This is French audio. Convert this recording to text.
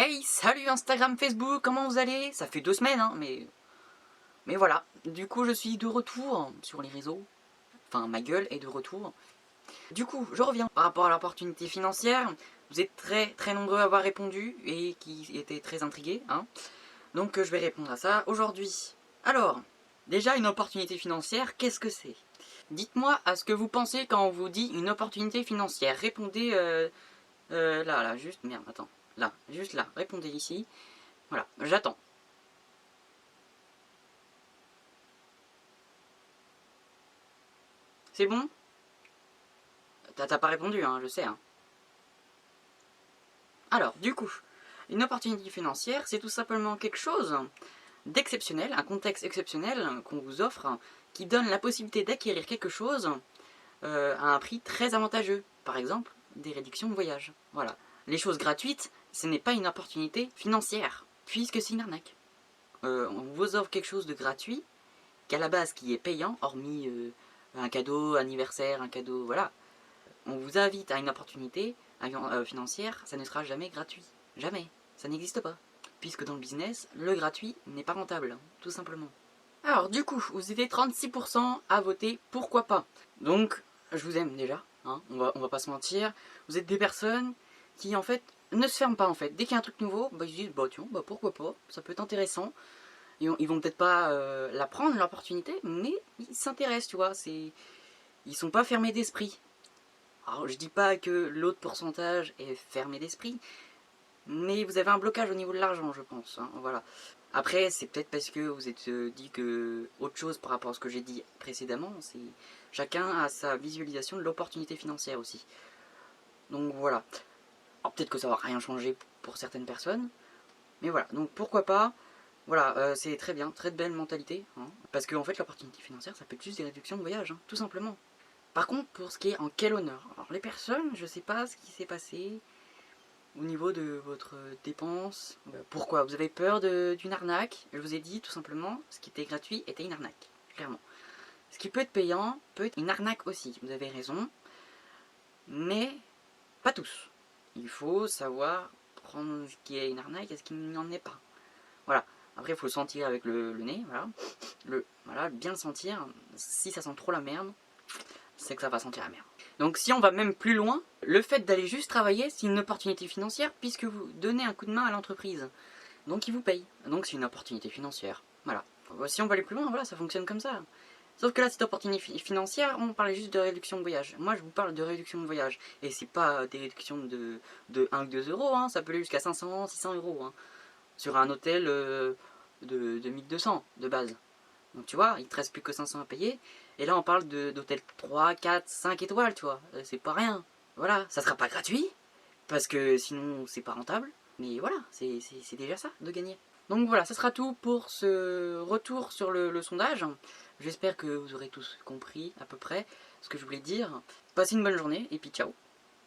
Hey, salut Instagram, Facebook, comment vous allez? Ça fait 2 semaines, hein, mais voilà. Du coup, je suis de retour sur les réseaux. Enfin, ma gueule est de retour. Du coup, je reviens par rapport à l'opportunité financière. Vous êtes très nombreux à avoir répondu et qui étaient très intrigués, hein. Donc, je vais répondre à ça aujourd'hui. Alors, déjà, une opportunité financière, qu'est-ce que c'est? Dites-moi à ce que vous pensez quand on vous dit une opportunité financière. Répondez là, juste, merde, attends. Là, juste là, répondez ici. Voilà, j'attends. C'est bon? T'as pas répondu, hein, je sais. Hein. Alors, du coup, une opportunité financière, c'est tout simplement quelque chose d'exceptionnel, un contexte exceptionnel qu'on vous offre, qui donne la possibilité d'acquérir quelque chose à un prix très avantageux. Par exemple, des réductions de voyage. Voilà. Les choses gratuites, ce n'est pas une opportunité financière, puisque c'est une arnaque. On vous offre quelque chose de gratuit, qu'à la base qui est payant, hormis un cadeau anniversaire, un cadeau, voilà. On vous invite à une opportunité financière, ça ne sera jamais gratuit. Jamais. Ça n'existe pas. Puisque dans le business, le gratuit n'est pas rentable, tout simplement. Alors du coup, vous étiez 36% à voter pourquoi pas. Donc, je vous aime déjà, hein, on va pas se mentir. Vous êtes des personnes qui en fait ne se ferment pas en fait. Dès qu'il y a un truc nouveau, bah, ils se disent bah tiens, bah pourquoi pas, ça peut être intéressant. Ils vont peut-être pas la prendre l'opportunité, mais ils s'intéressent, tu vois. Ils sont pas fermés d'esprit. Alors je dis pas que l'autre pourcentage est fermé d'esprit, mais vous avez un blocage au niveau de l'argent, je pense. Hein, voilà. Après, c'est peut-être parce que vous êtes dit que autre chose par rapport à ce que j'ai dit précédemment. C'est chacun a sa visualisation de l'opportunité financière aussi. Donc voilà. Alors peut-être que ça va rien changer pour certaines personnes, mais voilà. Donc pourquoi pas. Voilà, c'est très bien, très belle mentalité. Hein, parce qu'en fait, l'opportunité financière, ça peut être juste des réductions de voyage, hein, tout simplement. Par contre, pour ce qui est en quel honneur, alors les personnes, je sais pas ce qui s'est passé au niveau de votre dépense. Pourquoi? Vous avez peur d'une arnaque? Je vous ai dit tout simplement, ce qui était gratuit était une arnaque, clairement. Ce qui peut être payant peut être une arnaque aussi, vous avez raison, mais pas tous. Il faut savoir prendre ce qui est une arnaque et ce qui n'en est pas. Voilà. Après, il faut le sentir avec le nez, voilà. Voilà, bien le sentir. Si ça sent trop la merde, c'est que ça va sentir la merde. Donc si on va même plus loin, le fait d'aller juste travailler, c'est une opportunité financière puisque vous donnez un coup de main à l'entreprise. Donc ils vous payent. Donc c'est une opportunité financière. Voilà. Si on va aller plus loin, voilà, ça fonctionne comme ça. Sauf que là, cette opportunité financière, on parlait juste de réduction de voyage. Moi, je vous parle de réduction de voyage. Et c'est pas des réductions de 1 ou 2 euros, hein. Ça peut aller jusqu'à 500, 600 euros. Hein. Sur un hôtel de 1200 de base. Donc tu vois, il te reste plus que 500 à payer. Et là on parle d'hôtels 3, 4, 5 étoiles, tu vois. C'est pas rien. Voilà, ça sera pas gratuit, parce que sinon c'est pas rentable. Mais voilà, c'est déjà ça, de gagner. Donc voilà, ça sera tout pour ce retour sur le sondage. J'espère que vous aurez tous compris à peu près ce que je voulais dire. Passez une bonne journée et puis ciao.